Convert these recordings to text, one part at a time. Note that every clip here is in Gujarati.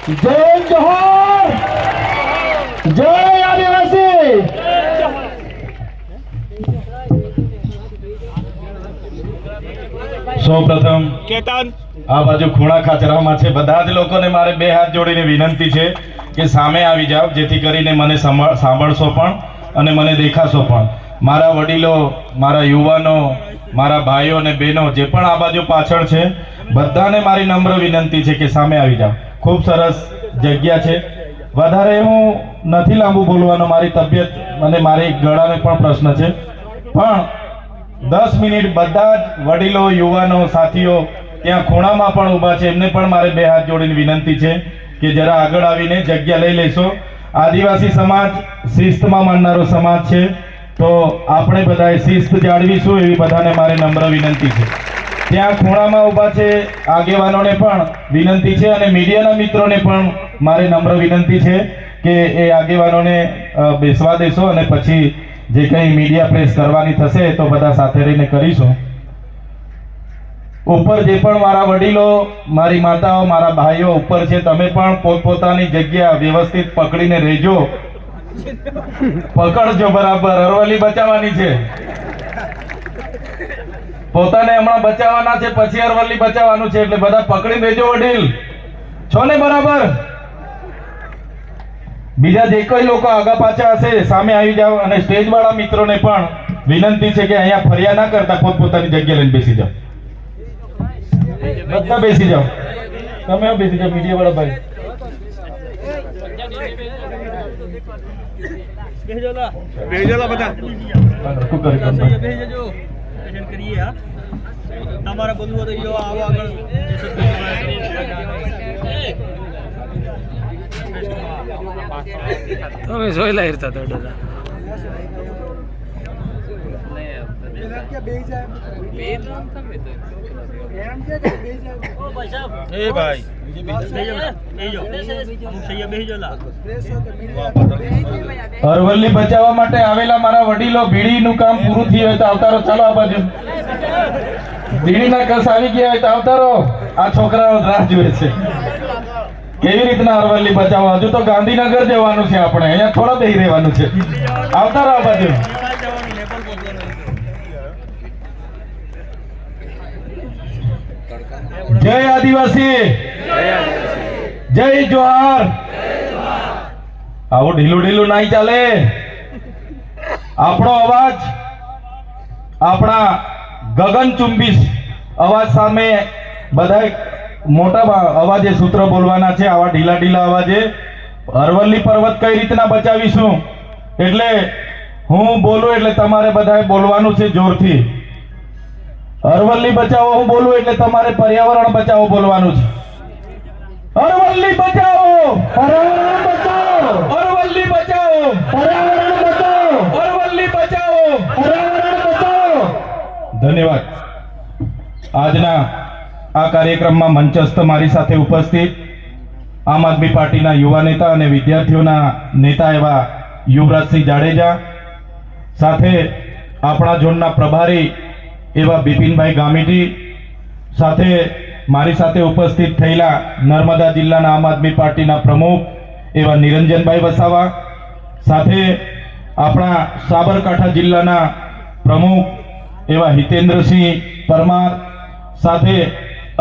જય જોહર, જય આદિવાસી। સૌપ્રથમ કેતન આ બાજુ ખૂણા ખાચરામાં છે બધા જ લોકોને મારે બે હાથ જોડીને વિનંતી છે કે સામે આવી જાઓ, જેથી કરીને મને સાંભળશો પણ અને મને દેખાશો પણ। મારા વડીલો, મારા યુવાનો, મારા ભાઈઓ અને બહેનો જે પણ આ બાજુ પાછળ છે, બધાને મારી નમ્ર વિનંતી છે કે સામે આવી જાઓ। ખૂબ સરસ જગ્યા છે। વધારે હું નથી લાંબુ બોલવાનો, મારી તબિયત અને મારી ગળાને પણ પ્રશ્ન છે, પણ 10 મિનિટ બધા જ વડીલો, યુવાનો, સાથીઓ ત્યાં ખૂણામાં પણ ઊભા છે, એમને પણ મારે બે હાથ જોડીને વિનંતી છે કે જરા આગળ આવીને જગ્યા લઈ લેશો। આદિવાસી સમાજ શિસ્તમાં માનનારો સમાજ છે, તો આપણે બધાએ શિસ્ત જાળવીશું એવી બધાને મારે નમ્ર વિનંતી છે। ત્યાં ખૂણામાં ઊભા છે આગેવાનોને પણ વિનંતી છે અને મીડિયાના મિત્રોને પણ મારે નમ્ર વિનંતી છે કે એ આગેવાનોને બેસવા દેશો અને પછી જે કંઈ મીડિયા પ્રેસ કરવાની થશે તો બધા સાથે રહીને કરીશું। ઉપર જે પણ મારા વડીલો, મારી માતાઓ, મારા ભાઈઓ ઉપર છે, તમે પણ પોતપોતાની જગ્યા વ્યવસ્થિત પકડીને રહેજો, પકડજો બરાબર। અરવલ્લી બચાવવાની છે, પોતાને હમણાં બચાવવાના છે, પછી અરવલ્લી બચાવવાનું છે, એટલે બધા પકડી રહેજો વડીલ, છો ને બરાબર? બીજા જે કોઈ લોકો આગા પાછા હશે સામે આવી જાઓ અને સ્ટેજ વાળા મિત્રોને પણ વિનંતી છે કે અહીંયા ફરિયા ના કરતા પોતપોતાની જગ્યા લઈને બેસી જાઓ, બધા બેસી જાઓ। તમે બેસી જાઓ મીડિયા વાળા ભાઈ, તમારા બધું તો આવો આગળ તમે જોઈ લા હેરતા તો એ ભાઈ અરવલ્લી બચાવવા માટે આવેલા મારા વડીલો, બીડીનું કામ પૂરું થયું હોય તો આવતારો, ચાલો આ બાજુ। બીડીના કસ આવી ગયા હોય તો આવતારો, આ છોકરાઓ રાહ જુએ છે। કેવી રીતના અરવલ્લી બચાવો? હજુ તો ગાંધીનગર જવાનું છે, આપણે અહીંયા થોડા બેહી રહેવાનું છે। આવતારો આ બાજુ। જય આદિવાસી, જય જોહાર। આવું ઢીલું ઢીલું નહીં ચાલે। આપણો અવાજ, આપણા ગગનચુંબી અવાજ સામે બધા મોટા અવાજે સૂત્ર બોલવાના છે। આવા ઢીલા ઢીલા અવાજે અરવલ્લી પર્વત કઈ રીતના બચાવીશું, એટલે હું બોલું એટલે તમારે બધાએ બોલવાનું છે જોરથી। અરવલ્લી બચાવો હું બોલું એટલે તમારે પર્યાવરણ બચાવો બોલવાનું છે। અરવલ્લી બચાવો, પર્યાવરણ બચાવો, અરવલ્લી બચાવો, પર્યાવરણ બચાવો, અરવલ્લી બચાવો, પર્યાવરણ બચાવો। ધન્યવાદ। આજના આ કાર્યક્રમમાં મંચસ્થ મારી સાથે ઉપસ્થિત આમ આદમી પાર્ટીના યુવા નેતા અને વિદ્યાર્થીઓના નેતા એવા યુવરાજસિંહ જાડેજા, સાથે આપણા ઝોનના પ્રભારી એવા બિપિનભાઈ ગામિતી, સાથે મારી સાથે ઉપસ્થિત થયેલા નર્મદા જિલ્લાના આમ આદમી પાર્ટીના પ્રમુખ એવા નિરંજનભાઈ વસાવા, સાથે આપણા સાબરકાંઠા જિલ્લાના પ્રમુખ એવા હિતેન્દ્રસિંહ પરમાર, સાથે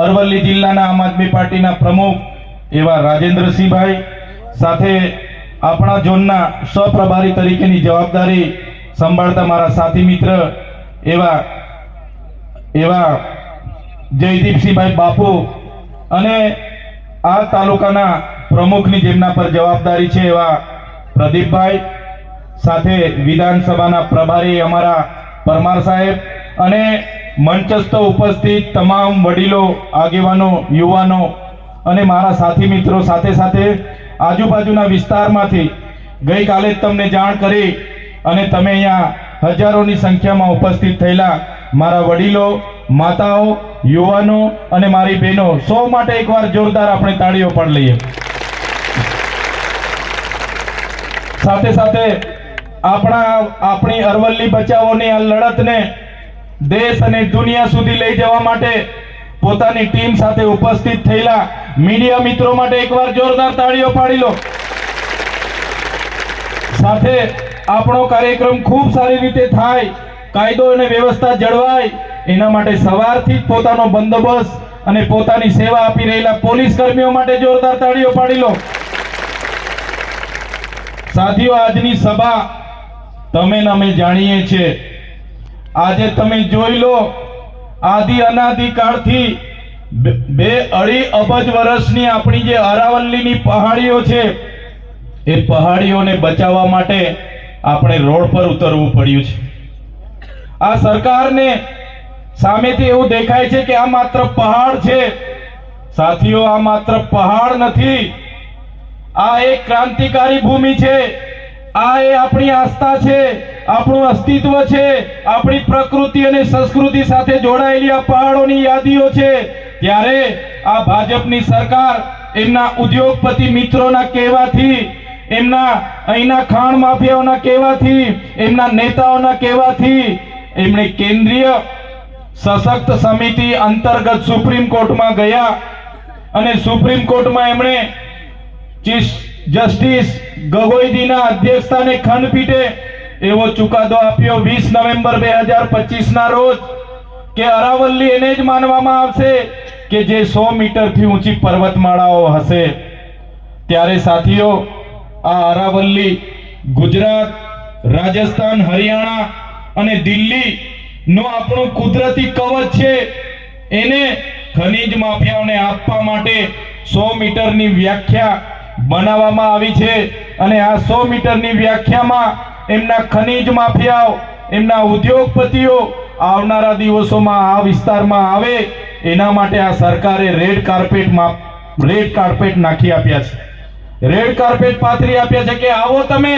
અરવલ્લી જિલ્લાના આમ આદમી પાર્ટીના પ્રમુખ એવા રાજેન્દ્રસિંહભાઈ, સાથે આપણા ઝોનના સહપ્રભારી તરીકેની જવાબદારી સંભાળતા મારા સાથી મિત્ર એવા જયદીપસિંહભાઈ બાપુ, અને આ તાલુકાના પ્રમુખની જેમના પર જવાબદારી છે એવા પ્રદીપભાઈ, સાથે વિધાનસભાના પ્રભારી અમારા પરમાર સાહેબ, અને મંચસ્થ ઉપસ્થિત તમામ વડીલો, આગેવાનો, યુવાનો અને મારા સાથી મિત્રો, સાથે સાથે આજુબાજુના વિસ્તારમાંથી ગઈકાલે જ તમને જાણ કરી અને તમે અહીંયા હજારોની સંખ્યામાં ઉપસ્થિત થયેલા મારા વડીલો, માતાઓ, યુવાનો અને મારી બહેનો, સૌ માટે એકવાર જોરદાર આપણે તાળીઓ પણ લઈએ। સાથે સાથે આપણી અરવલ્લી બચાવોની આ લડતને દેશ અને દુનિયા સુધી લઈ જવા માટે પોતાની ટીમ સાથે ઉપસ્થિત થયેલા મીડિયા મિત્રો માટે એકવાર જોરદાર તાળીઓ પાડી લો. સાથે આપણો કાર્યક્રમ ખૂબ સારી રીતે થાય, કાયદો અને વ્યવસ્થા જળવાય, એના માટે સવારથી જ પોતાનો બંદોબસ્ત અને પોતાની સેવા આપી રહેલા પોલીસ કર્મીઓ માટે જોરદાર તાળીઓ પાડી લો. સાથીઓ, આજની સભા તમે ને અમે જાણીએ છીએ. આજે તમે જોઈ લો, આદિ અનાદિ કાળથી 2-2.5 અબજ વર્ષની આપણી જે અરાવલ્લીની પહાડીઓ છે, એ પહાડીઓને બચાવવા માટે આપણે રોડ પર ઉતરવું પડ્યું છે. આ સરકારને સામેથી એવું દેખાય છે કે આ માત્ર પહાડ છે. સાથીઓ, આ માત્ર પહાડ નથી, આ એક ક્રાંતિકારી ભૂમિ છે. આ એ આપણી આસ્થા છે, આપણું અસ્તિત્વ છે, આપણી પ્રકૃતિ અને સંસ્કૃતિ સાથે જોડાયેલી આ પહાડોની યાદીઓ છે. ત્યારે આ ભાજપની સરકાર એમના ઉદ્યોગપતિ મિત્રોના કહેવાથી, એમના અહીંના ખાણ માફિયાઓના કહેવાથી, એમના નેતાઓના કહેવાથી એમણે કેન્દ્રીય સશક્ત સમિતિ અંતર્ગત સુપ્રીમ કોર્ટમાં ગયા અને સુપ્રીમ કોર્ટમાં એમણે ચીફ જસ્ટિસ ગગોઈજીના અધ્યક્ષસ્થાને ખંડપીઠે એવો ચુકાદો આપ્યો 20 નવેમ્બર 2025 ના રોજ કે અરાવલ્લી એને જ માનવામાં આવશે કે જે 100 મીટરથી ઊંચી પર્વતમાળાઓ હશે. ત્યારે સાથીઓ, આ અરાવલ્લી ગુજરાત, રાજસ્થાન, હરિયાણા અને દિલ્હી નો આપણું કુદરતી કવચ છે. એને ખનીજ માફિયાઓને આપવા માટે 100 મીટરની વ્યાખ્યા બનાવવામાં આવી છે અને આ 100 મીટરની વ્યાખ્યામાં એમના ખનીજ માફિયાઓ, એમના ઉદ્યોગપતિઓ આવનારા દિવસોમાં આ વિસ્તારમાં આવે એના માટે આ સરકારે રેડ કાર્પેટ નાખી આપ્યા છે. રેડ કાર્પેટ પાથરી આપ્યા છે કે આવો તમે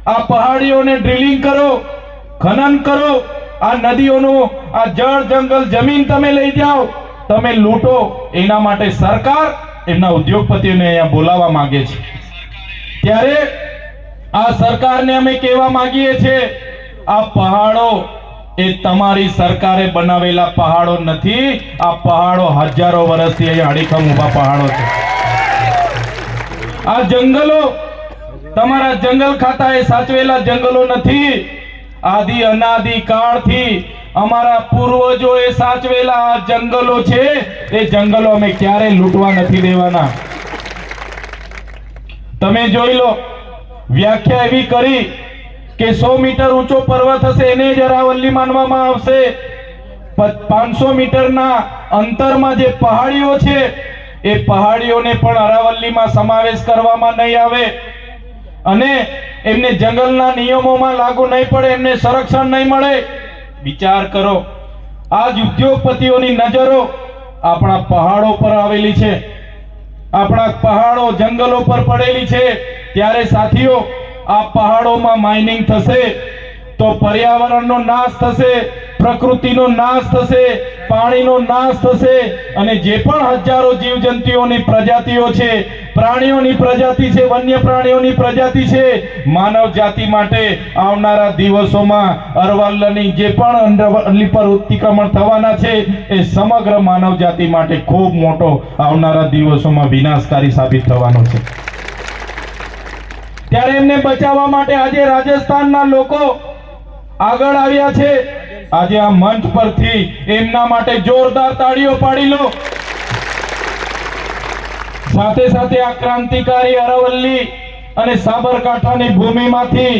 આ પહાડીઓને ડ્રિલિંગ કરો, ખનન કરો, આ નદીઓનું આ જળ જંગલ જમીન તમે લઈ જાઓ, તમે લૂંટો. એના માટે સરકાર એમના ઉદ્યોગપતિઓને અહીંયા બોલાવવા માંગે છે. ત્યારે આ સરકારને અમે કહેવા માંગીએ છીએ, આ પહાડો એ તમારી સરકારે બનાવેલા પહાડો નથી. આ પહાડો હજારો વર્ષથી અહીંયા અડીખમ ઊભા પહાડો છે. આ જંગલો તમારા જંગલ ખાતાએ સાચવેલા જંગલો નથી. આદિ અનાદિ કાળથી અમારા પૂર્વજોએ સાચવેલા આ જંગલો છે. એ જંગલો અમે ક્યારે લૂંટવા નથી દેવાના. તમે જોઈ લો, વ્યાખ્યા એવી કરી કે 100 મીટર ઊંચો પર્વત હશે એને જ અરાવલ્લી માનવામાં આવશે. 500 મીટરના અંતરમાં જે પહાડીઓ છે એ પહાડીઓને પણ અરાવલ્લીમાં સમાવેશ કરવામાં નહીં આવે અને એમને જંગલના નિયમોમાં લાગુ નહીં પડે, એમને સંરક્ષણ નહીં મળે. વિચાર કરો, આજ ઉદ્યોગપતિઓની નજરો આપણા પહાડો પર આવેલી છે, આપણા પહાડો જંગલો પર પડેલી છે. ત્યારે સાથીઓ, આ પહાડોમાં માઇનિંગ થશે તો પર્યાવરણનો નાશ થશે, પ્રકૃતિનો નાશ થશે, પાણીનો નાશ થશે અને જે પણ હજારો જીવજંતુઓની પ્રજાતિઓ છે, પ્રાણીઓની પ્રજાતિ છે, વન્ય પ્રાણીઓની પ્રજાતિ છે, માનવ જાતિ માટે આવનારા દિવસોમાં અરવલ્લીની જે પણ અરવલ્લી પર અતિક્રમણ થવાના છે એ સમગ્ર માનવ જાતિ માટે ખૂબ મોટો આવનારા દિવસોમાં વિનાશકારી સાબિત થવાનો છે. ત્યારે એમને બચાવવા માટે આજે રાજસ્થાનના લોકો આગળ આવ્યા છે. આજે આ મંચ પરથી એમના માટે જોરદાર તાળીઓ પાડી લો. સાથે સાથે આ ક્રાંતિકારી અરવલ્લી અને સાબરકાંઠાની ભૂમિમાંથી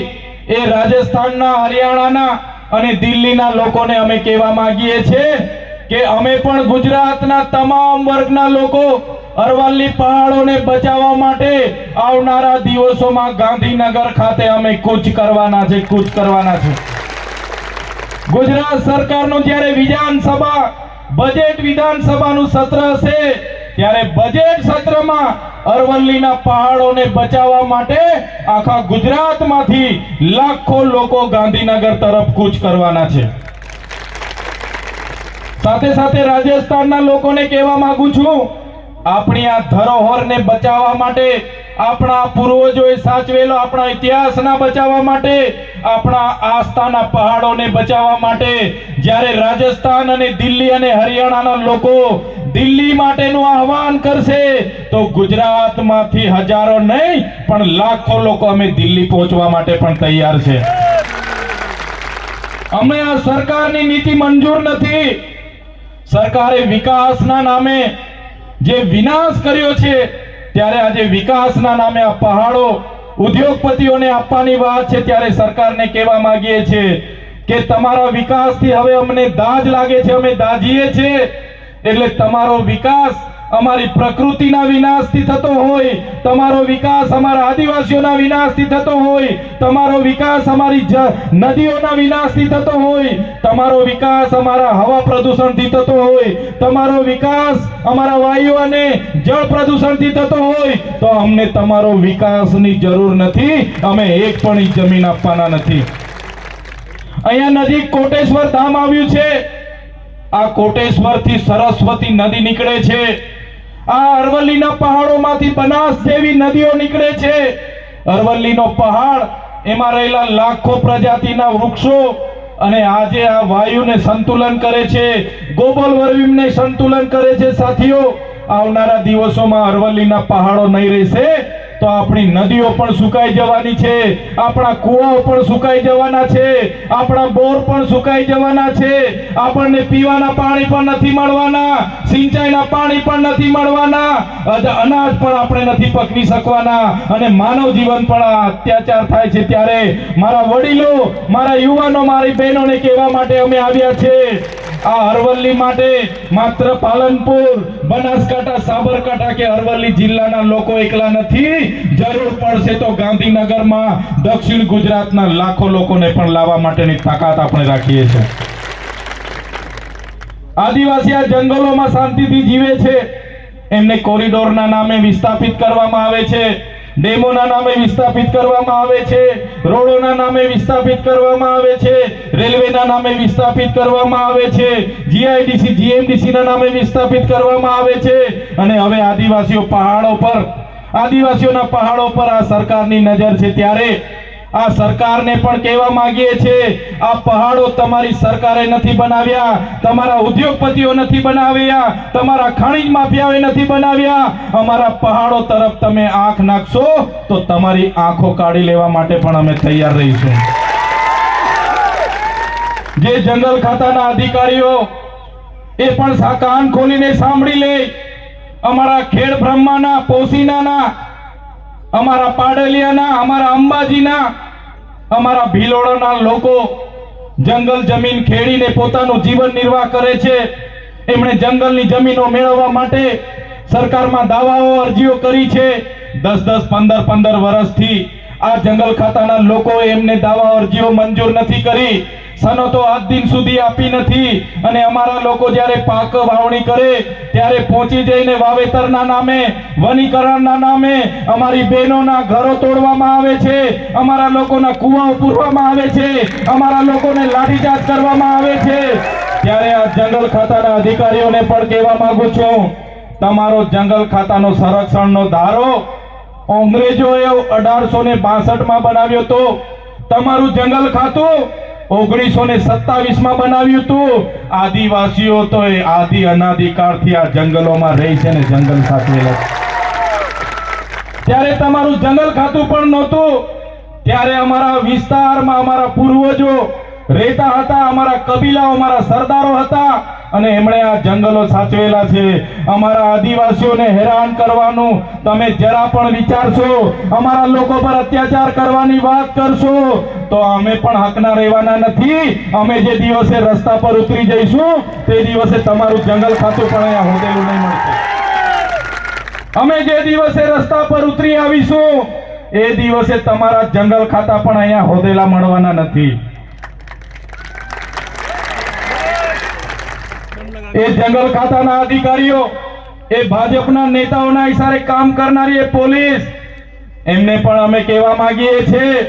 એ રાજસ્થાનના, હરિયાણાના અને દિલ્હીના લોકોને અમે કહેવા માંગીએ છીએ કે અમે પણ ગુજરાતના તમામ વર્ગના લોકો અરવલ્લી પહાડોને બચાવવા માટે આવનારા દિવસોમાં ગાંધીનગર ખાતે અમે કૂચ કરવાના છે. ગુજરાત સરકારનું જ્યારે વિધાનસભાનું સત્ર હશે ત્યારે બજેટ સત્રમાં અરવલ્લીના પહાડોને બચાવવા માટે આખા ગુજરાતમાંથી લાખો લોકો ગાંધીનગર તરફ કૂચ કરવાના છે. સાથે સાથે રાજસ્થાનના લોકોને કહેવા માંગુ છું, આપણી આ ધરોહરને બચાવવા માટે, આપણા પૂર્વજોએ સાચવેલો આપણા ઇતિહાસના બચાવવા માટે, આપણા આસ્થાના પહાડોને બચાવવા માટે જ્યારે રાજસ્થાન અને દિલ્હી અને હરિયાણાના લોકો દિલ્હી માટેનું આહવાન કરશે તો ગુજરાતમાંથી હજારો નહીં પણ લાખો લોકો અમે દિલ્હી પહોંચવા માટે પણ તૈયાર છે. અમે આ સરકારની નીતિ મંજૂર નથી. સરકારે વિકાસના નામે જે વિનાશ કર્યો છે, ત્યારે આજે વિકાસના નામે આ પહાડો ઉદ્યોગપતિઓને આપવાની વાત છે, ત્યારે સરકારને કહેવા માંગીએ છીએ કે તમારા વિકાસથી હવે અમને દાજ લાગે છે, અમે દાજીએ છીએ. એટલે તમારો વિકાસ અમારી પ્રકૃતિના વિનાશથી થતો હોય, તમારો વિકાસ અમારા આદિવાસીઓના વિનાશથી થતો હોય, તમારો વિકાસ અમારી નદીઓના વિનાશથી થતો હોય, તમારો વિકાસ અમારા હવા પ્રદૂષણથી થતો હોય, તમારો વિકાસ અમારા વાયુ અને જળ પ્રદૂષણથી થતો હોય, તો અમને તમારો વિકાસની જરૂર નથી. અમે એક પણ ઇંચ જમીન આપવાના નથી. અહીંયા નજીક કોટેશ્વર ધામ આવ્યું છે. આ કોટેશ્વરથી સરસ્વતી નદી નીકળે છે. આ અરવલ્લીના પહાડોમાંથી બનાસ જેવી નદીઓ નીકળે છે. અરવલ્લીનો પહાડ, એમાં રહેલા લાખો પ્રજાતિના વૃક્ષો અને આજે આ વાયુને સંતુલન કરે છે, ગ્લોબલ વોર્મિંગને સંતુલન કરે છે. સાથીઓ, આવનારા દિવસોમાં અરવલ્લીના પહાડો નહીં રહેશે તો આપણી નદીઓ પણ સુકાઈ જવાની છે, આપણા કુવાઓ પણ સુકાઈ જવાના છે, આપણા બોર પણ સુકાઈ જવાના છે, આપણને પીવાના પાણી પણ નથી મળવાના, સિંચાઈના પાણી પણ નથી મળવાના, અનાજ પણ આપણે નથી પકવી શકવાના અને માનવ જીવન પણ અત્યાચાર થાય છે. ત્યારે મારા વડીલો, મારા યુવાનો, મારી બહેનોને કહેવા માટે અમે આવ્યા છે. આ અરવલ્લી માટે માત્ર પાલનપુર, બનાસકાંઠા, સાબરકાંઠા કે અરવલ્લી જિલ્લાના લોકો એકલા નથી. જરૂર પડશે તો ગાંધીનગરમાં દક્ષિણ ગુજરાતના લાખો લોકોને પણ લાવવા માટેની તાકાત આપણે રાખીએ છીએ. આદિવાસી આ જંગલોમાં શાંતિથી જીવે છે. એમને કોરિડોરના નામે વિસ્થાપિત કરવામાં આવે છે, ડેમોના નામે વિસ્થાપિત કરવામાં આવે છે, રોડોના નામે વિસ્થાપિત કરવામાં આવે છે, રેલવેના નામે વિસ્થાપિત કરવામાં આવે છે, જીઆઈડીસી જીએમડીસી ના નામે વિસ્થાપિત કરવામાં આવે છે. અને હવે આદિવાસીઓના પહાડો પર આ સરકારની નજર છે. ત્યારે આ સરકારને પણ કહેવા માંગીએ છીએ, આ પહાડો તમારી સરકારે નથી બનાવ્યા, તમારા ઉદ્યોગપતિઓ નથી બનાવ્યા, તમારા ખનિજ માફિયાઓએ નથી બનાવ્યા. અમારા પહાડો તરફ તમે આંખ નાખશો તો તમારી આંખો કાઢી લેવા માટે પણ અમે તૈયાર રહીશું. જે જંગલ ખાતાના અધિકારીઓ એ પણ કાન ખોલીને સાંભળી લે. અમારા ખેડ બ્રહ્માના, પોસીનાના, અમારા પાડલિયાના, અમારા અંબાજીના, અમારા ભિલોડાના લોકો જંગલ જમીન ખેડીને પોતાનું જીવન નિર્વાહ કરે છે. એમણે જંગલની જમીનો મેળવવા માટે સરકારમાં દાવાઓ, અરજીઓ કરી છે. 10-10, 15-15 વર્ષથી આ જંગલ ખાતાના લોકોએ એમને દાવા, અરજીઓ મંજૂર નથી કરી, સનતો આજ દિન સુધી આપી નથી. અને અમારા લોકો જ્યારે પાક વાવણી કરે ત્યારે પહોંચી જઈને વાવેતરના નામે, વનીકરણના નામે અમારી બહેનોના ઘરો તોડવામાં આવે છે, અમારા લોકોના કુવાઓ પૂરવામાં આવે છે, અમારા લોકોને લાઠીચાર્જ કરવામાં આવે છે. ત્યારે આ જંગલ ખાતાના અધિકારીઓને પણ કહેવા માંગુ છું, તમારો જંગલ ખાતાનો સંરક્ષણનો ધારો અંગ્રેજોએ 1862 બનાવ્યો હતો. તમારું જંગલ ખાતું 1927 બનાવ્યું હતું. આદિવાસીઓ તો આદિ અનાદિકાળથી આ જંગલોમાં રહી છે ને જંગલ સાચવેલા. ત્યારે તમારું જંગલ ખાતું પણ નહોતું. ત્યારે અમારા વિસ્તારમાં અમારા પૂર્વજો રહેતા હતા, અમારા કબીલાઓ, અમારા સરદારો હતા અને એમણે આ જંગલો સાચવેલા છે. અમારા આદિવાસીઓને હેરાન કરવાનું તમે જરા પણ વિચારશો, અમારા લોકો પર અત્યાચાર કરવાની વાત કરશો તો અમે પણ હકના રહેવાના નથી. અમે જે દિવસે રસ્તા પર ઉતરી જઈશું તે દિવસે તમારું જંગલ ખાતું પણ અહીંયા હોદેલું નહીં મળશે. અમે જે દિવસે રસ્તા પર ઉતરી આવીશું એ દિવસે તમારા જંગલ ખાતા પણ અહીંયા હોદેલા મળવાના નથી. એ જંગલ ખાતાના અધિકારીઓ, એ ભાજપના નેતાઓના ઈશારે કામ કરનારી એ પોલીસ, એમને પણ અમે કહેવા માંગીએ છીએ,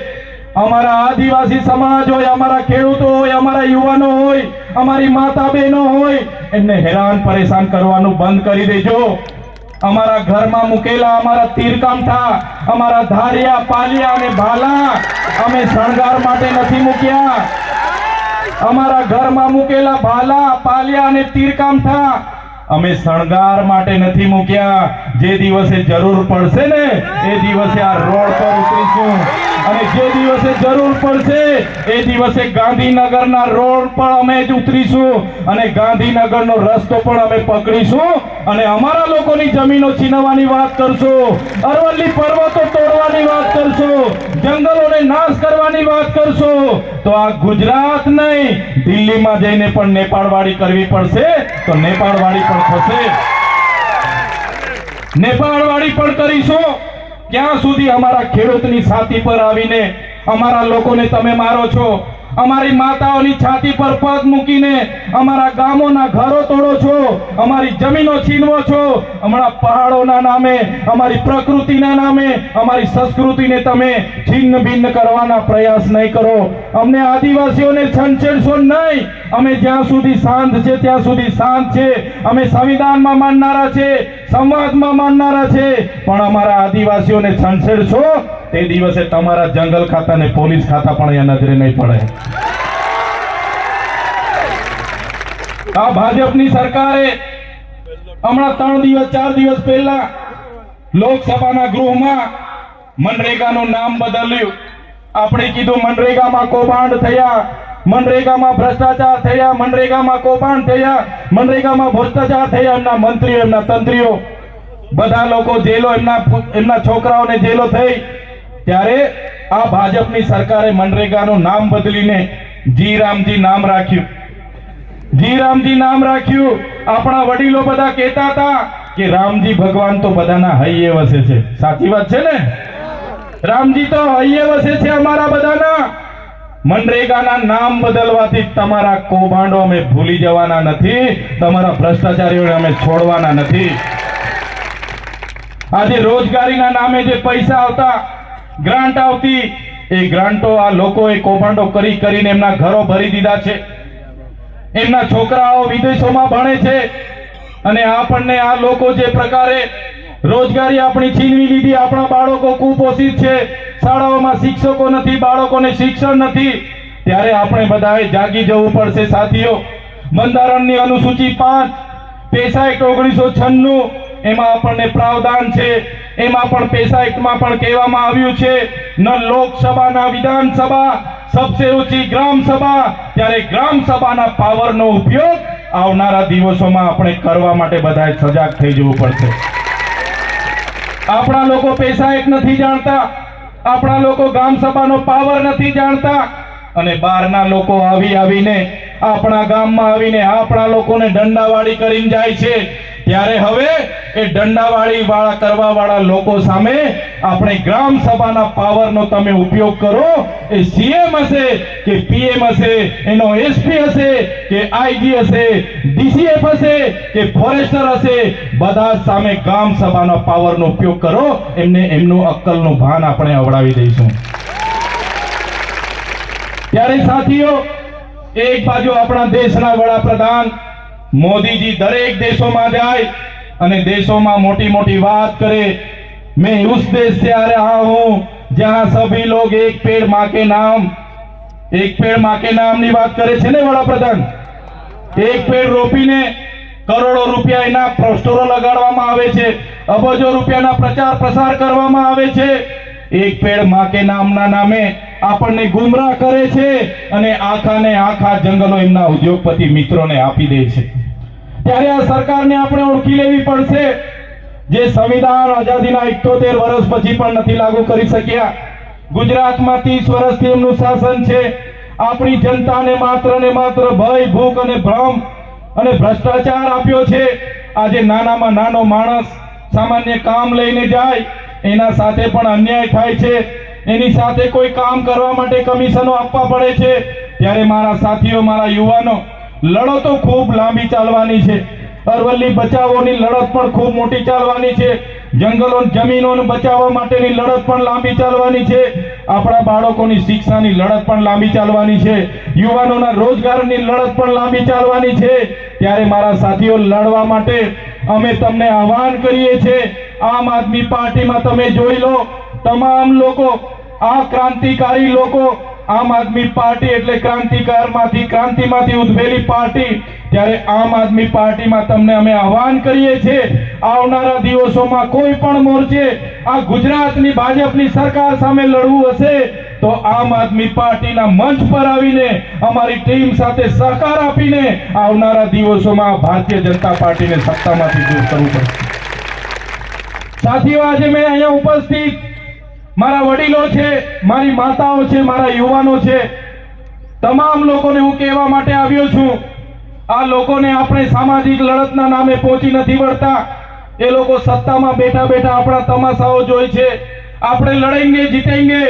અમારા આદિવાસી સમાજ હોય, અમારા ખેડૂતો હોય, અમારા યુવાનો હોય, અમારી માતા બહેનો હોય, એમને હેરાન પરેશાન કરવાનું બંધ કરી દેજો. અમારા ઘરમાં મૂકેલા અમારા તીરકામઠા, અમારા ધારિયા, પાલિયા અને ભાલા અમે શણગાર માટે નથી મૂક્યા. અમારા ઘરમાં મૂકેલા ભાલા, પાલિયા અને તીરકામઠા અમે શણગાર માટે નથી મૂક્યા. જે દિવસે જરૂર પડશે ને એ દિવસે આ રોડ પર ઉતરીશું, અને જે દિવસે જરૂર પડશે એ દિવસે ગાંધીનગરના રોડ પર અમે જ ઉતરીશું, અને ગાંધીનગરનો રસ્તો પણ અમે પકડીશું, અને અમારા લોકોની જમીનો છીનવવાની વાત કરશું, અરવલ્લી પર્વતો તોડવાની વાત કરશું, જંગલોને નાશ કરવાની વાત કરશું. તો આ ગુજરાત નહીં, દિલ્હીમાં જઈને પણ નેપાળવાડી કરવી પડશે તો નેપાળવાડી પણ થશે, નેપાળવાડી પણ કરીશું. ક્યાં સુધી અમારા ખેડૂતની છાતી પર આવીને અમારા લોકોને તમે મારો છો, અમારી માતાઓની છાતી પર પગ મૂકીને અમારા ગામોના ઘરો તોડો છો, અમારી જમીનો છીનવો છો, હમણાં પહાડોના નામે, અમારી પ્રકૃતિના નામે અમારી સંસ્કૃતિને તમે છિન્ન ભિન્ન કરવાના પ્રયાસ નહીં કરો. અમને આદિવાસીઓને છંછેડશો નહીં. અમે જ્યાં સુધી શાંત છે ત્યાં સુધી શાંત છે. અમે સંવિધાનમાં માનનારા છે, સંવાદમાં માનનારા છે, પણ અમારા આદિવાસીઓને છંછેડશો તે દિવસે તમારા જંગલ ખાતા ને પોલીસ ખાતા પણ અહીંયા નજરે નહીં પડે. આ ભાજપની સરકારે હમણાં 3 દિવસ 4 દિવસ પહેલા લોકસભાના ગૃહમાં મનરેગાનું નામ બદલ્યું. આપણે કીધું મનરેગામાં કૌભાંડ થયા, મનરેગામાં ભ્રષ્ટાચાર થયા, મનરેગામાં કૌભાંડ થયા, મનરેગામાં ભ્રષ્ટાચાર થયા. એમના મંત્રીઓ, એમના તંત્રીઓ, બધા લોકો જેલો, એમના છોકરાઓને જેલો થઈ. ત્યારે આ ભાજપની સરકારે મનરેગાનું નામ બદલીને જી રામજી નામ રાખ્યું. જી રામજી નામ રાખ્યું. આપણા વડીલો બધા કહેતા હતા કે રામજી ભગવાન તો બધાના હૈયે વસે છે. સાચી વાત છે ને? રામજી તો હૈયે વસે છે અમારા બધાના. મનરેગાના નામ બદલવાથી તમારા કૌભાંડો અમે ભૂલી જવાના નથી, તમારા ભ્રષ્ટાચારીઓને અમે છોડવાના નથી. આજે રોજગારીના નામે જે પૈસા આવતા, ગ્રાન્ટ આવતી, એ ગ્રાન્ટો આ લોકોએ કૌભાંડો કરીને એમના ઘરો ભરી દીધા છે. એમના છોકરાઓ વિદેશોમાં ભણે છે, અને આપણને આ લોકો જે પ્રકારે રોજગારી આપણી છીનવી લીધી, આપણા બાળકો કુપોષિત છે, શાળાઓમાં શિક્ષકો નથી, બાળકોને શિક્ષણ નથી. ત્યારે આપણે બધાએ જાગી જવું પડશે સાથીઓ. બંધારણની અનુસૂચિ 5, પેસા એક્ટ 1996, એમાં આપણને પ્રાવધાન છે. એમાં પણ પેસા એક્ટમાં પણ કહેવામાં આવ્યું છે, ન લોકસભા ના વિધાનસભા, સબસે ઊંચી ગ્રામ સભા. ત્યારે ગ્રામ સભાના પાવરનો ઉપયોગ આવનારા દિવસોમાં આપણે કરવા માટે બધાએ સજાગ થઈ જવું પડશે. આપણા લોકો પેસા એક્ટ નથી જાણતા, આપણા લોકો ગ્રામ સભાનો પાવર નથી જાણતા, અને બહારના લોકો આવીને આપણા ગામમાં આવીને આપણા લોકોને દંડાવાળી કરીને જાય છે. ત્યારે હવે એ દંડાવાળી કરવા વાળા લોકો સામે આપણે ગ્રામ સભાના પાવરનો તમે ઉપયોગ કરો. એ સીએમ હશે કે પીએમ હશે, એનો એસપી હશે કે આઈજી હશે, ડીસીએફ હશે કે ફોરેસ્ટર હશે, બધા સામે ગ્રામ સભાના પાવરનો ઉપયોગ કરો. એમને એમનું અક્કલનું ભાન આપણે અવડાવી દઈશું. ત્યારે સાથીઓ, એક બાજુ આપણા દેશના વડાપ્રધાન મોદીજી દરેક દેશોમાં જાય અને દેશોમાં મોટી મોટી વાત કરે. मैं उस देश से आ रहा हूं जहां सभी लोग एक पेड़ मां के नाम ની વાત કરે છે ને વડાપ્રધાન. એક પેડ રોપીને કરોડો રૂપિયા એના પોસ્ટરો લગાડવામાં આવે છે, અબજો રૂપિયાના પ્રચાર પ્રસાર કરવામાં આવે છે. એક પેડ માં કે નામના નામે આપણને ગુમરાહ કરે છે, અને આખાને આખા જંગલો એમના ઉદ્યોગપતિ મિત્રોને આપી દે છે. ત્યારે આ સરકારને આપણે ઓળખી લેવી પડશે, જે સંવિધાન આઝાદીના 78 વર્ષ પછી પણ નથી લાગુ કરી શક્યા. ગુજરાતમાં 30 વર્ષથી એમનું શાસન છે. આપણી જનતાને માત્ર ને માત્ર ભય, ભૂખ અને ભ્રમ અને ભ્રષ્ટાચાર આપ્યો છે. આજે નાનામાં નાનો માણસ સામાન્ય કામ લઈને જાય, એના સાથે પણ અન્યાય થાય છે. એની સાથે કોઈ કામ કરવા માટે કમિશનો આપવા પડે છે. ત્યારે મારા સાથીઓ, મારા યુવાનો, લડતો ખૂબ લાંબી ચાલવાની છે. અરવલ્લી બચાવોની લડત પણ ખૂબ મોટી ચાલવાની છે. જંગલો જમીનોને બચાવવા માટેની લડત પણ લાંબી ચાલવાની છે. આપણા બાળકોની શિક્ષાની લડત પણ લાંબી ચાલવાની છે. યુવાનોના રોજગારની લડત પણ લાંબી ચાલવાની છે. ત્યારે મારા સાથીઓ, લડવા માટે અમે તમને આહ્વાન કરીએ છીએ. આમ આદમી પાર્ટીમાં તમે જોઈ લો, તમામ લોકો, આ ક્રાંતિકારી લોકો, આમ આદમી પાર્ટી એટલે ક્રાંતિમાંથી ઉદ્ભવેલી પાર્ટી. ત્યારે આમ આદમી પાર્ટીમાં તમને અમે આહવાન કરીએ છીએ, આવનારા દિવસોમાં કોઈ પણ મોરચે આ ગુજરાતની ભાજપની સરકાર સામે લડવું હશે તો આમ આદમી પાર્ટીના મંચ પર આવીને અમારી ટીમ સાથે સહકાર આપીને આવનારા દિવસોમાં ભારતીય જનતા પાર્ટીને સત્તામાંથી દૂર કરવું પડશે. સાથીઓ, આજે મેં અહીંયા ઉપસ્થિત મારા વડીલો છે, મારી માતાઓ છે, મારા યુવાનો છે, તમામ લોકોને હું કહેવા માટે આવ્યો છું, આ લોકોને આપણે સામાજિક લડતના નામે પહોંચી નથી વળતા. એ લોકો સત્તામાં બેઠા બેઠા આપણા તમાશાઓ જોઈ છે. આપણે લડેંગે જીતેંગે,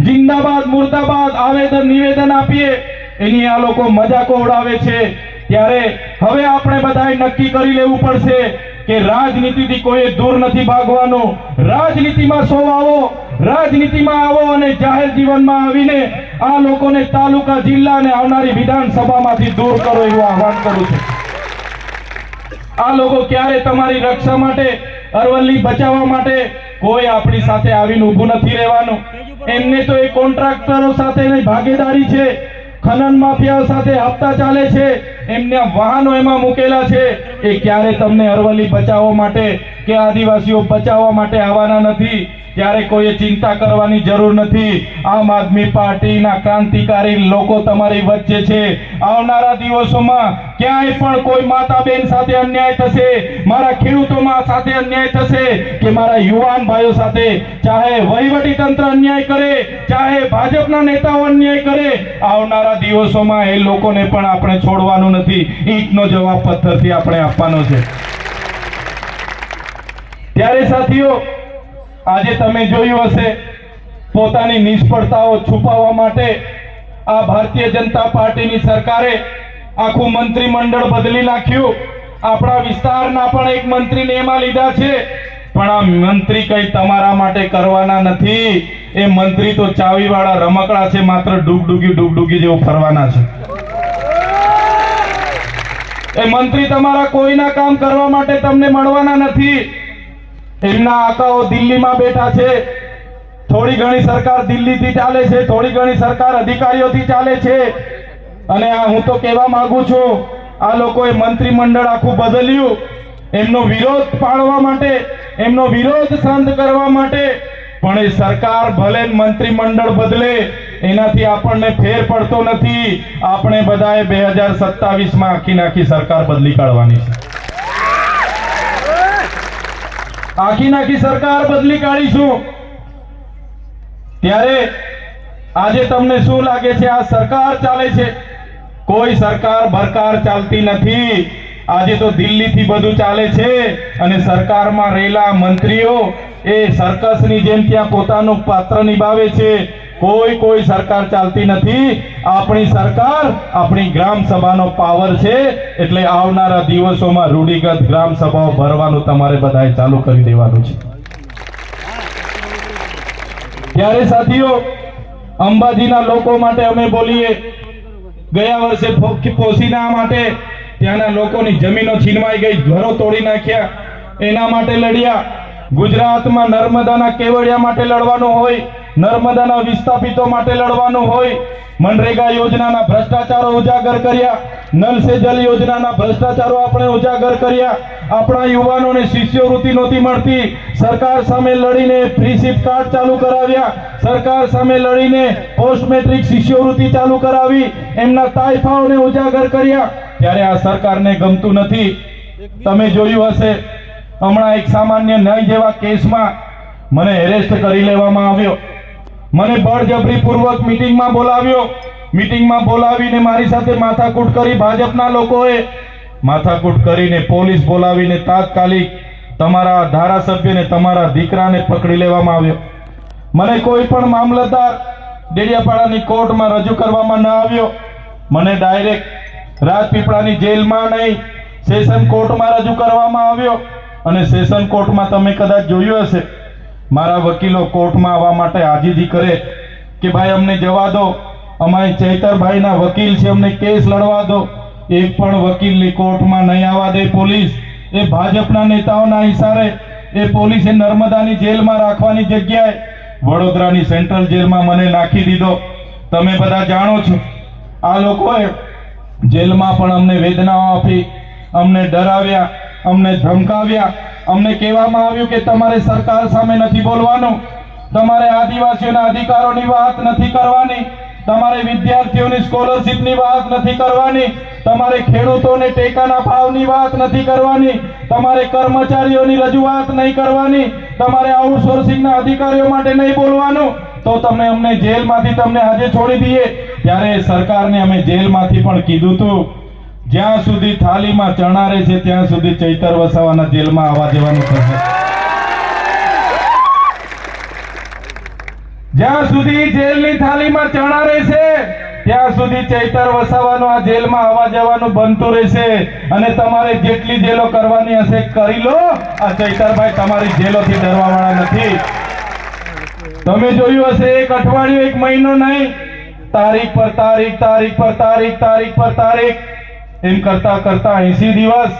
જિંદાબાદ મુર્દાબાદ આવેદન નિવેદન આપીએ, એની આ લોકો મજાકો ઉડાવે છે. ત્યારે હવે આપણે બધાએ નક્કી કરી લેવું પડશે કે રાજનીતિથી કોઈ દૂર નથી ભાગવાનું. રાજનીતિમાં સૌ આવો, રાજનીતિમાં આવો અને જાહેર જીવનમાં આવીને આ લોકોને તાલુકા, જિલ્લા અને આવનારી વિધાનસભામાંથી દૂર કરો એવું આહવાન કરું છું. આ લોકો ક્યારે તમારી રક્ષા માટે, અરવલ્લી બચાવવા માટે કોઈ આપણી સાથે આવીને ઊભું નથી રહેવાનું. એમને તો એ કોન્ટ્રાક્ટરો સાથેની ભાગીદારી છે, ખનન માફિયાઓ સાથે હપ્તા ચાલે છે, એમના વાહનો એમાં મૂકેલા છે. એ ક્યારે તમને અરવલ્લી બચાવવા માટે કે આદિવાસીઓ બચાવવા માટે આવવાના નથી. ત્યારે કોઈએ ચિંતા કરવાની જરૂર નથી. આમ આદમી પાર્ટીના ક્રાંતિકારી લોકો તમારી વચ્ચે છે. આવનારા દિવસોમાં ક્યાંય પણ કોઈ માતા બેન સાથે અન્યાય થશે, મારા ખેડૂતોમાં સાથે અન્યાય થશે કે મારા યુવાન ભાઈઓ સાથે, ચાહે વહીવટી તંત્ર અન્યાય કરે, ચાહે ભાજપના નેતાઓ અન્યાય કરે, આવનારા દિવસોમાં એ લોકોને પણ આપણે છોડવાનું નથી. ઈંટનો જવાબ પથ્થરથી આપણે આપવાનો છે. ત્યારે સાથીઓ, આજે તમે જોયું હશે, પોતાની નિષ્ફળતાઓ છુપાવવા માટે આ ભારતીય જનતા પાર્ટીની સરકારે આખું મંત્રીમંડળ બદલી નાખ્યું. આપણા વિસ્તારના પણ એક મંત્રીને એમાં લીધા છે, પણ આ મંત્રી કઈ તમારા માટે કરવાના નથી. એ મંત્રી તો ચાવીવાળા રમકડા છે, માત્ર ડૂગડૂગી જેવું ફરવાના છે. એ મંત્રી તમારા કોઈના કામ કરવા માટે તમને મળવાના નથી. એમના આકાઓ દિલ્હીમાં બેઠા છે. થોડી ઘણી સરકાર દિલ્હીથી ચાલે છે, થોડી ઘણી સરકાર અધિકારીઓથી ચાલે છે. અને આ હું તો કહેવા માંગુ છું, આ લોકોએ મંત્રીમંડળ આખું બદલ્યું એમનો વિરોધ પાડવા માટે, એમનો વિરોધ શાંત કરવા માટે. પણ એ સરકાર ભલે મંત્રીમંડળ બદલે, એનાથી આપણને ફેર પડતો નથી. આપણે બધાએ 2027માં આખી સરકાર બદલી કાઢવાની છે. આખી સરકાર બદલી કાઢીશું. ત્યારે આજે તમને શું લાગે છે? આ સરકાર ચાલે છે, કોઈ સરકાર ભરકાર ચાલતી નથી. આજે તો દિલ્હીથી બધું ચાલે છે અને સરકારમાં રહેલા મંત્રીઓ એ સર્કસની જેમ ત્યાં પોતાનું પાત્ર નિભાવે છે. કોઈ સરકાર ચાલતી નથી. આપણી સરકાર, આપણી ગ્રામ સભાનો પાવર છે. એટલે આવનારા દિવસોમાં રૂઢિગત ગ્રામ સભાઓ ભરવાનું તમારે બધાએ ચાલુ કરી દેવાનું છે. ત્યારે સાથીઓ, અંબાજીના લોકો માટે અમે બોલીએ. ગયા વર્ષે પોસીના માટે ત્યાંના લોકોની જમીનો છીનવાઈ ગઈ, ઘરો તોડી નાખ્યા, એના માટે લડ્યા. ગુજરાતમાં નર્મદાના કેવડિયા માટે લડવાનું હોય, નર્મદાના વિસ્થાપિતો માટે લડવાનું હોય. મનરેગા યોજનાના ભ્રષ્ટાચારો ઉજાગર કર્યા, નલ સે જલ યોજનાના ભ્રષ્ટાચારો આપણે ઉજાગર કર્યા. આપણા યુવાનોને શિષ્યવૃત્તિ નહોતી મળતી, સરકાર સામે લડીને ફ્રી સિપ કાર્ડ ચાલુ કરાવ્યા, સરકાર સામે લડીને પોસ્ટ મેટ્રિક શિષ્યવૃત્તિ ચાલુ કરાવી, એમના તાઇફાઓને ઉજાગર કર્યા. ત્યારે આ સરકારને ગમતું નથી. તમે જોયું હશે, હમણાં એક સામાન્ય ન્યાય જેવા કેસમાં મને એરેસ્ટ કરી લેવામાં આવ્યો. મને બળજબરીપૂર્વક મીટિંગમાં બોલાવ્યો. મીટિંગમાં બોલાવીને મારી સાથે માથાકૂટ કરી. ભાજપના લોકોએ માથાકૂટ કરીને પોલીસ બોલાવીને તાત્કાલિક તમારા ધારાસભ્યને, તમારા દીકરાને પકડી લેવામાં આવ્યો. મને કોઈ પણ મામલતદાર ડેડિયાપાડાની કોર્ટમાં રજૂ કરવામાં ન આવ્યો. મને ડાયરેક્ટ રાજપીપળાની જેલમાં નહીં, સેશન કોર્ટમાં રજૂ કરવામાં આવ્યો. અને સેશન કોર્ટમાં તમે કદાચ જોયું હશે, મારા વકીલો કોર્ટમાં આવવા માટે આજીજી કરે કે ભાઈ અમને જવા દો, અમારી ચૈતરભાઈના વકીલ છે, અમને કેસ લડવા દો. એક પણ વકીલની કોર્ટમાં નહીં આવવા દે પોલીસ. એ ભાજપના નેતાઓના ઇશારે એ પોલીસે નર્મદાની જેલમાં રાખવાની જગ્યાએ વડોદરાની સેન્ટ્રલ જેલમાં મને નાખી દીધો. તમે બધા જાણો છો, આ લોકોએ જેલમાં પણ અમને વેદનાઓ આપી, અમને ડરાવ્યા, અમને ધમકાવ્યા, અમને કહેવામાં આવ્યું કે તમારે સરકાર સામે નથી બોલવાનું, તમારે આદિવાસીઓના અધિકારોની વાત નથી કરવાની, તમારે વિદ્યાર્થીઓની સ્કોલરશિપની વાત નથી કરવાની, તમારે ખેડૂતોને ટેકાના ભાવની વાત નથી કરવાની, તમારે કર્મચારીઓની રજૂઆત નહીં કરવાની, તમારે આઉટસોર્સિંગના અધિકારીઓ માટે નહીં બોલવાનું, તો તમે અમને જેલમાંથી તમને આજે છોડી દઈએ. ત્યારે સરકારને અમે જેલમાંથી પણ કીધું હતું, જ્યાં સુધી થાળીમાં ચણા રહે છે ત્યાં સુધી ચૈતર વસાવાના જેલમાં આવવા જવાનું થશે. જ્યાં સુધી જેલની થાળીમાં ચણા રહેશે ત્યાં સુધી ચૈતર વસાવાનું આ જેલમાં આવવા જવાનું બનતું રહેશે. અને તમારે જેટલી જેલો કરવાની હશે કરી લો. આ ચૈતરભાઈ તમારી જેલોથી ડરવા વાળા નથી. તમે જોયું હશે, એક અઠવાડિયું, એક મહિનો નહીં, તારીખ પર તારીખ, તારીખ પર તારીખ, તારીખ પર તારીખ, એમ કરતા કરતા 80 દિવસ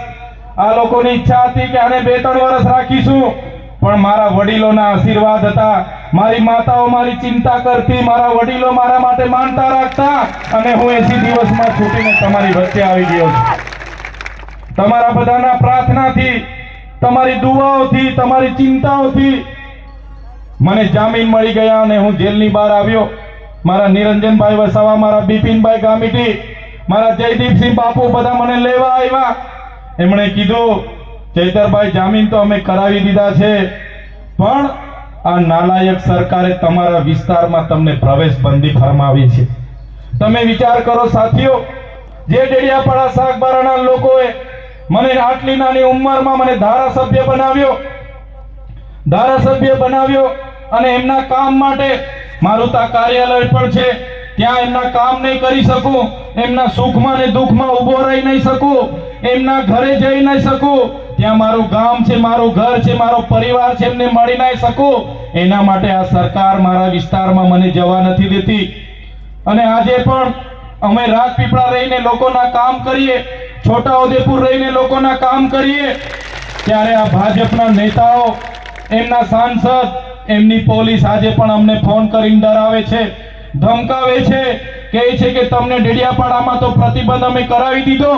આ લોકોની ઈચ્છા હતી કે આને 2-3 વર્ષ રાખીશું, પણ મારા વડીલોના આશીર્વાદ હતા, મારી માતાઓ મારી ચિંતા કરતી, મારા વડીલો મારા માટે માનતા રાખતા, અને હું 80 દિવસમાં છૂટીને તમારી વચ્ચે આવી ગયો છું. તમારા બધાના પ્રાર્થનાથી, તમારી દુઆઓથી, તમારી ચિંતાઓથી મને જામીન મળી ગયા અને હું જેલની બહાર આવ્યો. મારા નિરંજનભાઈ વસાવા, મારા બિપિનભાઈ ગામિતી, મારા જયદીપસિંહ બાપુ બધા મને લેવા આવ્યા. એમણે કીધું, ચૈતરભાઈ જામીન તો અમે કરાવી દીધા છે, પણ આ નાલાયક સરકારે તમારા વિસ્તારમાં તમને પ્રવેશ બંધી ફરમાવી છે. તમે વિચાર કરો સાથીઓ, જે ડેડિયાપાડા શાકબારાના લોકોએ મને આટલી નાની ઉંમરમાં મને ધારાસભ્ય બનાવ્યો, અને એમના કામ માટે મારું ત્યાં કાર્યાલય પણ છે, ત્યાં એમના કામ નહીં કરી શકું, એમના સુખમાં ને દુઃખમાં ઊભો રહી નહીં શકું, એમના ઘરે જઈ નહીં શકું, ત્યાં મારું ગામ છે, મારું ઘર છે, મારો પરિવાર છે, એમને મળી નહીં શકું. એના માટે આ સરકાર મારા વિસ્તારમાં મને જવા નથી દેતી. અને આજે પણ અમે રાજપીપળા રહીને લોકોના કામ કરીએ, છોટાઉદેપુર રહીને લોકોના કામ કરીએ, ત્યારે આ ભાજપના નેતાઓ, એમના સાંસદ, એમની પોલીસ આજે પણ અમને ફોન કરીને ડરાવે છે, ધમકાવે છે, કહે છે કે તમને ડેડિયાપાડામાં તો પ્રતિબંધ અમે કરાવી દીધો,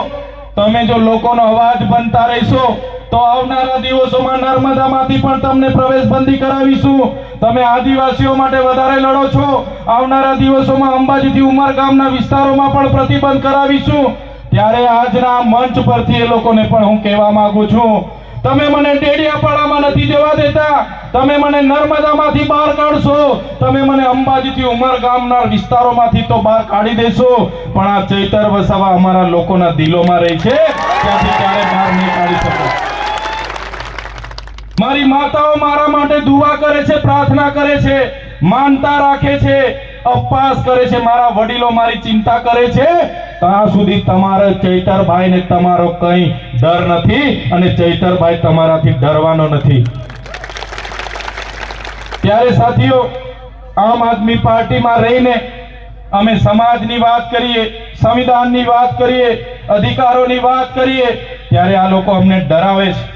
તમે જો લોકોનો અવાજ બનતા રહેશો તો આવનારા દિવસોમાં નર્મદામાંથી પણ તમને પ્રવેશબંધી કરાવીશું. તમે આદિવાસીઓ માટે વધારે લડો છો, આવનારા દિવસોમાં અંબાજીથી ઉમરગામના વિસ્તારોમાં પણ પ્રતિબંધ કરાવીશું. ત્યારે આજના મંચ પરથી એ લોકોને પણ હું કહેવા માંગુ છું, તમે મને ડેડિયાપાડામાં નથી જવા દેતા, તમે મને નર્મદામાંથી બહાર કાઢશો, તમે મને અંબાજીથી ઉમરગામના વિસ્તારોમાંથી તો બહાર કાઢી દેશો, પણ આ ચૈતર વસાવા અમારા લોકોના દિલોમાં રહે છે, ત્યાંથી ક્યારે બહાર નહીં કાઢી શકો. મારી માતાઓ મારા માટે દુઆ કરે છે, પ્રાર્થના કરે છે, માનતા રાખે છે, ઉપવાસ કરે છે, મારા વડીલો મારી ચિંતા કરે છે, ત્યાં સુધી તમારે ચૈતરભાઈ ને તમારો કઈ ડર નથી, અને ચૈતરભાઈ તમારાથી ડરવાનો નથી. ત્યારે સાથીઓ, આમ આદમી પાર્ટીમાં રહીને અમે સમાજની વાત કરીએ, સંવિધાનની વાત કરીએ, અધિકારોની વાત કરીએ, ત્યારે આ લોકો અમને ડરાવે છે,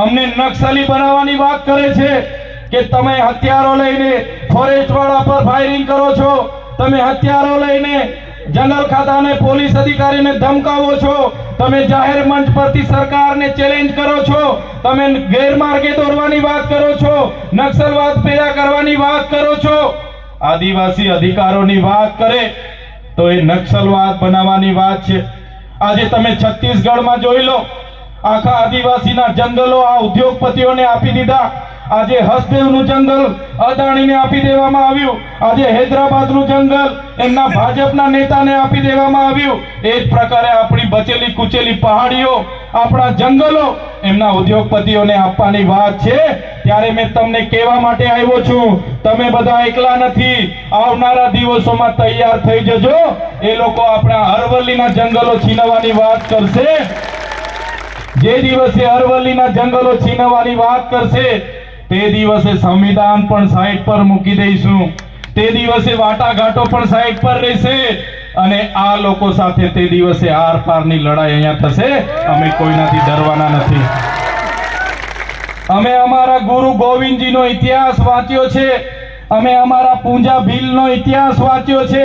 અમને નક્સલી બનાવવાની વાત કરે છે કે તમે હથિયારો લઈને ફોરેસ્ટ વાળા પર ફાયરિંગ કરો છો, તમે હથિયારો લઈને જંગલ ખાતાને પોલીસ અધિકારીને ધમકાવો છો, તમે જાહેર મંચ પરથી સરકારને ચેલેન્જ કરો છો, તમે ગેરમાર્ગે દોરવાની વાત કરો છો, નક્સલવાદ પેદા કરવાની વાત કરો છો. આદિવાસી અધિકારોની વાત કરે તો એ નક્સલવાદ બનાવવાની વાત છે. આજે તમે છત્તીસગઢમાં જોઈ લો, આખા આદિવાસીના જંગલો આ ઉદ્યોગપતિઓને આપી દીધા. આજે હસદેવનું જંગલ અદાણીને આપી દેવામાં આવ્યું, આજે હૈદરાબાદનું જંગલ એમના ભાજપના નેતાને આપી દેવામાં આવ્યું. એ જ પ્રકારે આપણી બચેલી કુચેલી પહાડીઓ, આપણા જંગલો એમના ઉદ્યોગપતિઓને આપવાની વાત છે. ત્યારે મેં તમને કહેવા માટે આવ્યો છું, તમે બધા એકલા નથી, આવનારા દિવસોમાં તૈયાર થઈ જજો. એ લોકો આપણા અરવલ્લીના જંગલો છીનવવાની વાત કરશે. જે દિવસે અરવલ્લીના જંગલો છીનવવાની વાત કરશે તે દિવસે સંવિધાન પણ સાઈડ પર મૂકી દઈશું, તે દિવસે વાટાઘાટો પણ સાઈડ પર રહેશે, અને આ લોકો સાથે તે દિવસે આર પારની લડાઈ અહીંયા થશે. અમે કોઈનાથી ડરવાના નથી. અમે અમારા ગુરુ ગોવિંદજીનો ઇતિહાસ વાંચ્યો છે, અમે અમારા પૂંજા ભીલનો ઇતિહાસ વાંચ્યો છે,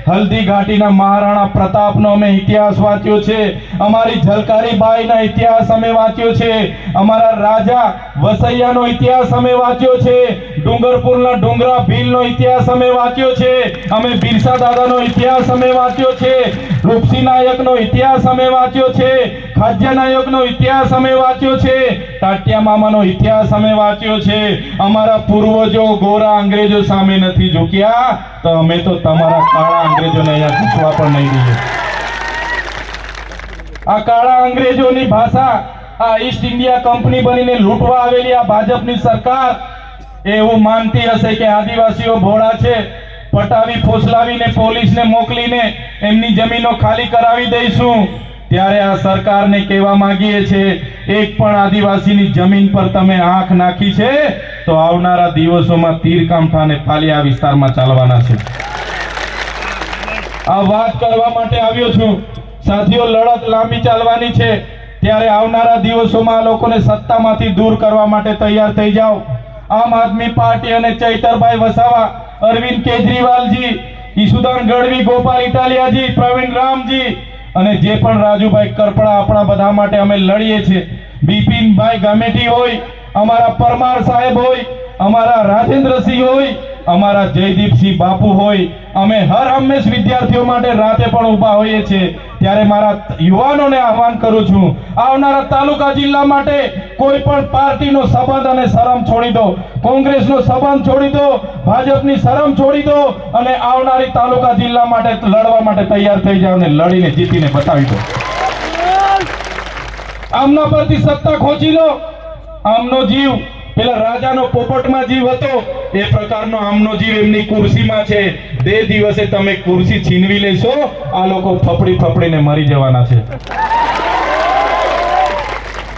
હલ્દી ઘાટીના મહારાણા પ્રતાપનો અમે ઇતિહાસ વાંચ્યો છે, અમારી ઝલકારીબાઈના ઇતિહાસ અમે વાંચ્યો છે, અમારા રાજા વસૈયાનો ઇતિહાસ અમે વાંચ્યો છે, ડુંગરપુરના ડુંગરા ભીલનો ઇતિહાસ અમે વાંચ્યો છે, અમે બિરસા દાદાનો ઇતિહાસ અમે વાંચ્યો છે, રૂપસી નાયકનો ઇતિહાસ અમે વાંચ્યો છે, ખાજ્યા નાયકનો ઇતિહાસ અમે વાંચ્યો છે, ટાટિયા મામાનો ઇતિહાસ અમે વાંચ્યો છે. અમારા પૂર્વજો ગોરા અંગ્રેજો સામે નથી ઝૂક્યા, તો અમે તો તમારા કાળા અંગ્રેજોને અહીંયા ઘૂસવા પણ નહીં દઈએ. આ કાળા અંગ્રેજોની ભાષા, આ ઈસ્ટ ઇન્ડિયા કંપની બનીને લૂંટવા આવેલી આ ભાજપની સરકાર એવું માનતી હશે કે આદિવાસીઓ ભોળા છે, પટાવી ફોસલાવીને પોલીસને મોકલીને એમની જમીનો ખાલી કરાવી દઈશું. ત્યારે આ સરકારને કહેવા માંગીએ છીએ, એક પણ આદિવાસીની જમીન પર તમે આંખ નાખી છે તો આવનારા દિવસોમાં તીરકામઠા અને પાલિયા વિસ્તારમાં ચાલવાના છે. આ વાત કરવા માટે આવ્યો છું. સાથીઓ, લડત લાંબી ચાલવાની છે, ત્યારે આવનારા દિવસોમાં આ લોકોને સત્તામાંથી દૂર કરવા માટે તૈયાર થઈ જાઓ. આમ આદમી પાર્ટી અને ચૈતરભાઈ વસાવા, અરવિંદ કેજરીવાલજી, ઈસુદાન ગઢવી, ગોપાલ ઇટાલિયાજી, પ્રવીણ રામજી અને જે પણ રાજુભાઈ કરપડા, આપણા બધા માટે અમે લડીએ છીએ. બિપિનભાઈ ગામેટી હોય, અમારા પરમાર સાહેબ હોય, અમારા રાજેન્દ્રસિંહ હોય, અમારા જયદીપસિંહ બાપુ હોય, અમે હર હંમેશ વિદ્યાર્થીઓ માટે રાતે પણ ઊભા હોઈએ છીએ. ત્યારે મારા યુવાનોને આહવાન કરું છું, આવનારા તાલુકા જિલ્લા માટે કોઈ પણ પાર્ટીનો સંબંધ અને શરમ છોડી દો, કોંગ્રેસનો સંબંધ છોડી દો, ભાજપની શરમ છોડી દો અને આવનારી તાલુકા જિલ્લા માટે લડવા માટે તૈયાર થઈ જાઓ અને લડીને જીતીને બતાવી દો. આમના પરથી સત્તા ખોચી લો. આમનો જીવ પેલા રાજાનો પોપટમાં જીવ હતો, એ પ્રકારનો આમનો જીવ એમની ખુરશીમાં છે. તે દિવસે તમે ખુરશી છીનવી લેશો, આ લોકો ફફડી ફફડીને મરી જવાના છે.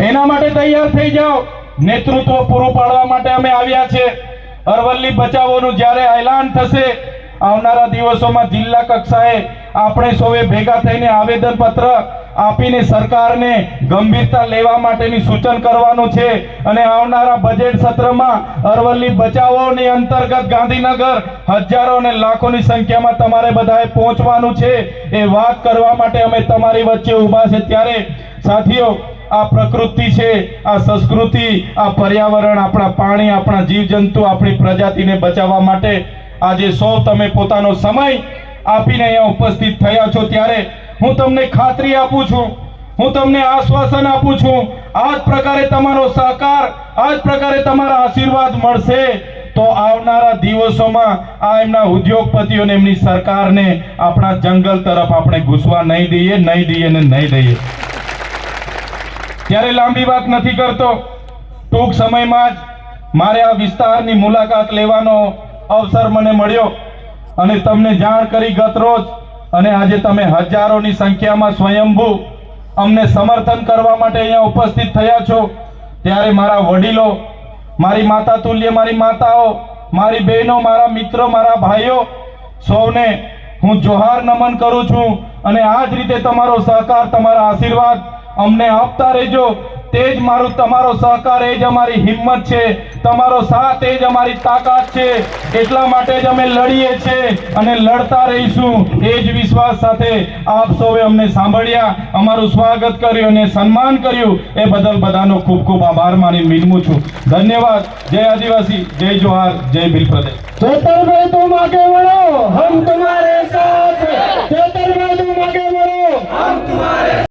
એના માટે તૈયાર થઈ જાઓ. નેતૃત્વ પૂરું પાડવા માટે અમે આવ્યા છે. અરવલ્લી બચાવોનું જ્યારે એલાન થશે, આવનારા દિવસોમાં જિલ્લા કક્ષાએ આપણે સૌએ ભેગા થઈને આવેદન પત્ર આપીને સરકારને ગંભીરતા લેવા માટેની સૂચન કરવાનું છે. અને આવનારા બજેટ સત્રમાં અરવલ્લી બચાવોની અંતર્ગત ગાંધીનગર હજારો અને લાખોની સંખ્યામાં તમારે બધાએ પહોંચવાનું છે. એ વાત કરવા માટે અમે તમારી વચ્ચે ઊભા છે. ત્યારે સાથીઓ, આ પ્રકૃતિ છે, આ સંસ્કૃતિ, આ પર્યાવરણ, આપણા પાણી, આપણા જીવજંતુ, આપણી પ્રજાતિને બચાવવા માટે આજે સૌ તમે પોતાનો સમય આપીને અહીંયા ઉપસ્થિત થયા છો. ત્યારે હું તમને ખાતરી આપું છું, હું તમને આશ્વાસન આપું છું, આ જ પ્રકારે તમારો સહકાર, આ જ પ્રકારે તમારા આશીર્વાદ મળશે તો આવનારા દિવસોમાં આ એમના ઉદ્યોગપતિઓને, એમની સરકારને આપણા જંગલ તરફ આપણે ઘૂસવા નહીં દઈએ ને નહીં દઈએ. ત્યારે લાંબી વાત નથી કરતો. ટૂંક સમયમાં જ મારે આ વિસ્તારની મુલાકાત લેવાનો અવસર મને મળ્યો અને તમને જાણ કરી ગત રોજ. અને આજે તમે હજારોની સંખ્યામાં સ્વયંભૂ અમને સમર્થન કરવા માટે અહીંયા ઉપસ્થિત થયા છો. ત્યારે મારા વડીલો, મારી માતા તુલ્ય, મારી માતાઓ, મારી બહેનો, મારા મિત્રો, મારા ભાઈઓ, સૌને હું જોહાર નમન કરું છું. અને આ જ રીતે તમારો સહકાર, તમારા આશીર્વાદ અમને આપતા રહેજો. તે જ મારું તમારો સહકાર, એ જ અમારી હિંમત છે, તમારો સાથ એ જ અમારી તાકાત છે. એટલા માટે જ અમે લડીએ છીએ અને લડતા રહીશું. એ જ વિશ્વાસ સાથે આપ સૌએ અમને સાંભળ્યા, અમારું સ્વાગત કર્યું અને સન્માન કર્યું, એ બદલ બધાનો ખૂબ ખૂબ આભાર માની વિનમું છું. ધન્યવાદ. જય આદિવાસી, જય જોહાર, જય ભીલ પ્રદેશ. चैतरभाई तुम आगे बढ़ो, हम तुम्हारे साथ हैं। चैतरभाई तुम आगे बढ़ो, हम तुम्हारे